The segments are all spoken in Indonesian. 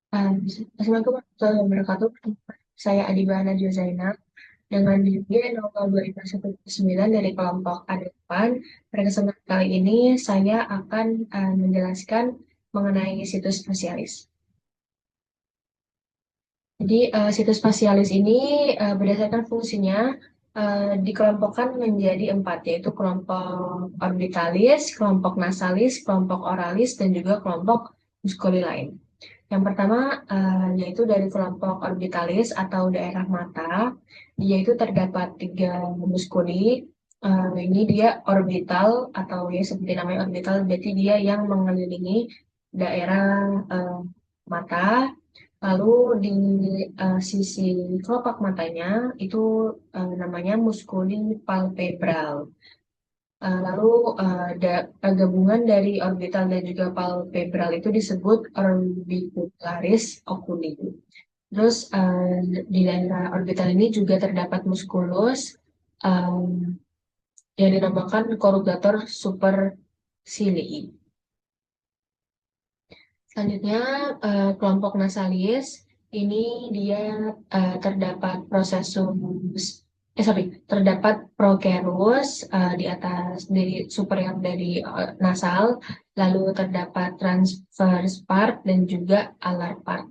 Assalamualaikum warahmatullahi wabarakatuh. Saya Adibana Zainab dengan NIM 022519 dari kelompok A8. Pada kesempatan kali ini saya akan menjelaskan mengenai situs spasialis. Jadi situs spasialis ini berdasarkan fungsinya dikelompokkan menjadi empat, yaitu kelompok orbitalis, kelompok nasalis, kelompok oralis, dan juga kelompok musculi lain. Yang pertama yaitu dari kelompok orbitalis atau daerah mata, dia itu terdapat tiga muskuli. Ini dia orbital atau ya seperti namanya orbital, berarti dia yang mengelilingi daerah mata. Lalu di sisi kelopak matanya itu namanya muskuli palpebral. Lalu gabungan dari orbital dan juga palpebral itu disebut orbicularis oculi. Terus di daerah orbital ini juga terdapat muskulus um, yang dinamakan corrugator supercilii. Selanjutnya kelompok nasalis ini dia terdapat terdapat prokerus di atas dari superior dari nasal, lalu terdapat transverse part dan juga alar part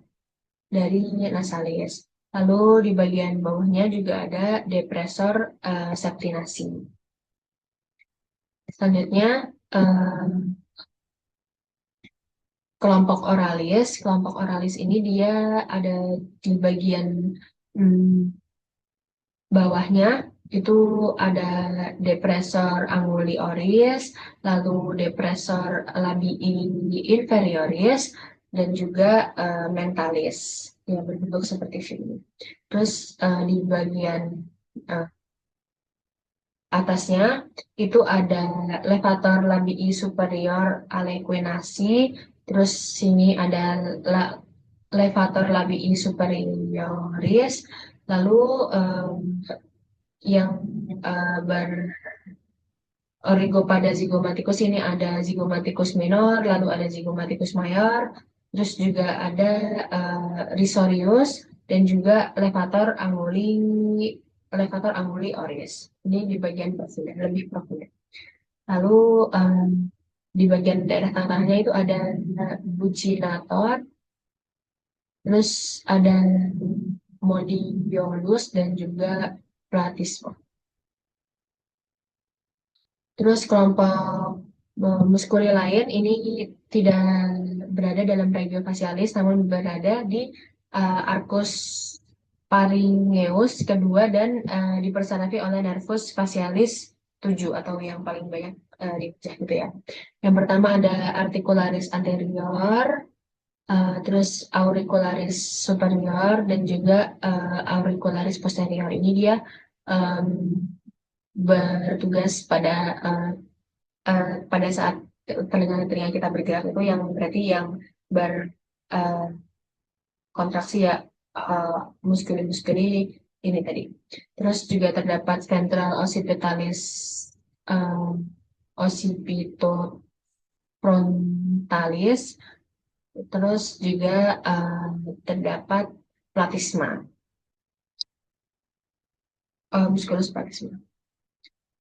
dari nasalis. Lalu di bagian bawahnya juga ada depresor septinasi. Selanjutnya eh, kelompok oralis ini dia ada di bagian hmm, bawahnya itu ada depresor anguli oris, lalu depresor labii inferioris, dan juga mentalis yang berbentuk seperti ini. Terus di bagian eh, atasnya itu ada levator labii superior alequinasi, terus sini ada levator labii superioris, lalu yang pada zigomatikus ini ada zigomatikus minor, lalu ada zigomatikus mayor, terus juga ada risorius dan juga levator anguli oris. Ini di bagian profunda, lebih profunda. Lalu di bagian daerah tengahnya itu ada bucinator, terus ada modiolus dan juga platisma. Terus kelompok muskuli lain ini tidak berada dalam regio facialis, namun berada di arcus pharyngeus kedua dan dipersarafi oleh nervus facialis 7 atau yang paling banyak dipecah gitu ya. Yang pertama ada articularis anterior, terus auricularis superior dan juga auricularis posterior. Ini dia um, bertugas pada saat telinga kita bergerak itu yang berarti yang berkontraksi ya uh, muskuli-muskuli ini tadi. Terus juga terdapat ventral occipitalis um, occipitofrontalis. Terus juga terdapat platisma, musculus platisma.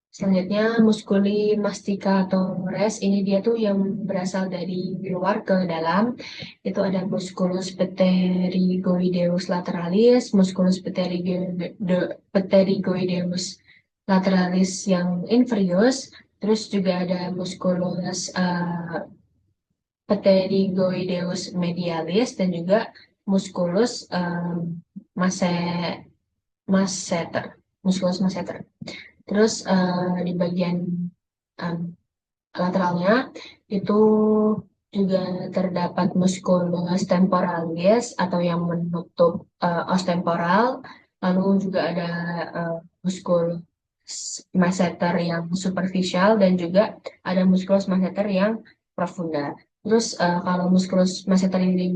Selanjutnya muskuli mastika atau res ini dia tuh yang berasal dari luar ke dalam. Itu ada musculus pterygoideus lateralis, musculus pterygoideus lateralis yang inferius, terus juga ada musculus pterygoideus medialis dan juga musculus masseter, musculus masseter. Terus di bagian um, lateralnya itu juga terdapat musculus temporalis atau yang menutup os temporal. Lalu juga ada musculus masseter yang superficial dan juga ada musculus masseter yang profunda. Terus kalau musculus masseter ini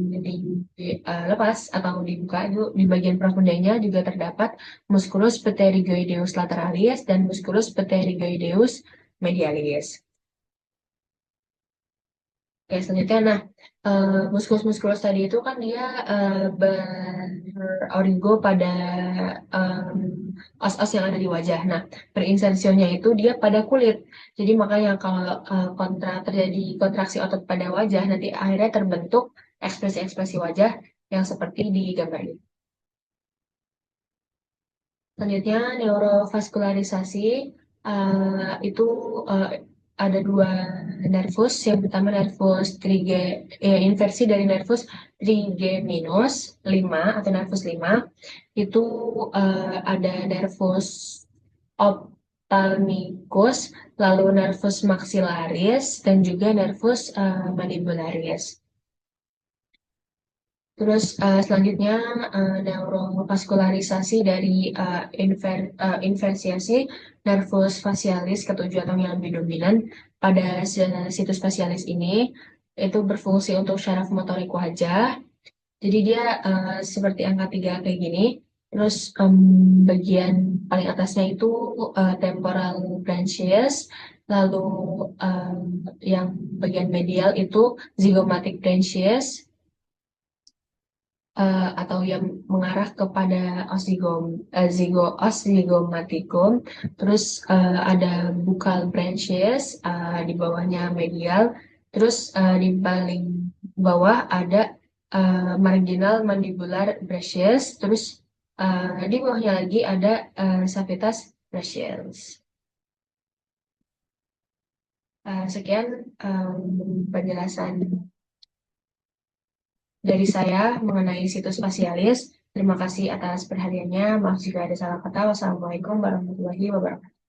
dilepas atau dibuka itu di bagian profundanya juga terdapat musculus pterygoideus lateralis dan musculus pterygoideus medialis. Oke, selanjutnya, nah, muskulus-muskulus tadi itu kan dia berorigo pada em, os-os yang ada di wajah. Nah, berinsersionya itu dia pada kulit. Jadi makanya kalau terjadi kontraksi otot pada wajah, nanti akhirnya terbentuk ekspresi-ekspresi wajah yang seperti di gambar ini. Selanjutnya, neurovaskularisasi itu eh, ada dua nervus. Yang pertama nervus inversi dari nervus trigeminus 5 atau nervus 5 itu ada nervus ophthalmicus, lalu nervus maxillaris dan juga nervus mandibularis. Terus selanjutnya neurovaskularisasi dari inversiasi nervus facialis ketujuh atau yang lebih dominan pada situs facialis ini itu berfungsi untuk syaraf motorik wajah. Jadi dia seperti angka 3 kayak gini. Terus bagian paling atasnya itu temporal branches, lalu em, yang bagian medial itu zygomatic branches, atau yang mengarah kepada zygomaticum. Terus ada buccal branches di bawahnya medial. Terus di paling bawah ada marginal mandibular branches. Terus di bawahnya lagi ada saphenous branches. Sekian penjelasan dari saya mengenai situs fasialis. Terima kasih atas perhatiannya. Maaf jika ada salah kata. Wassalamualaikum warahmatullahi wabarakatuh.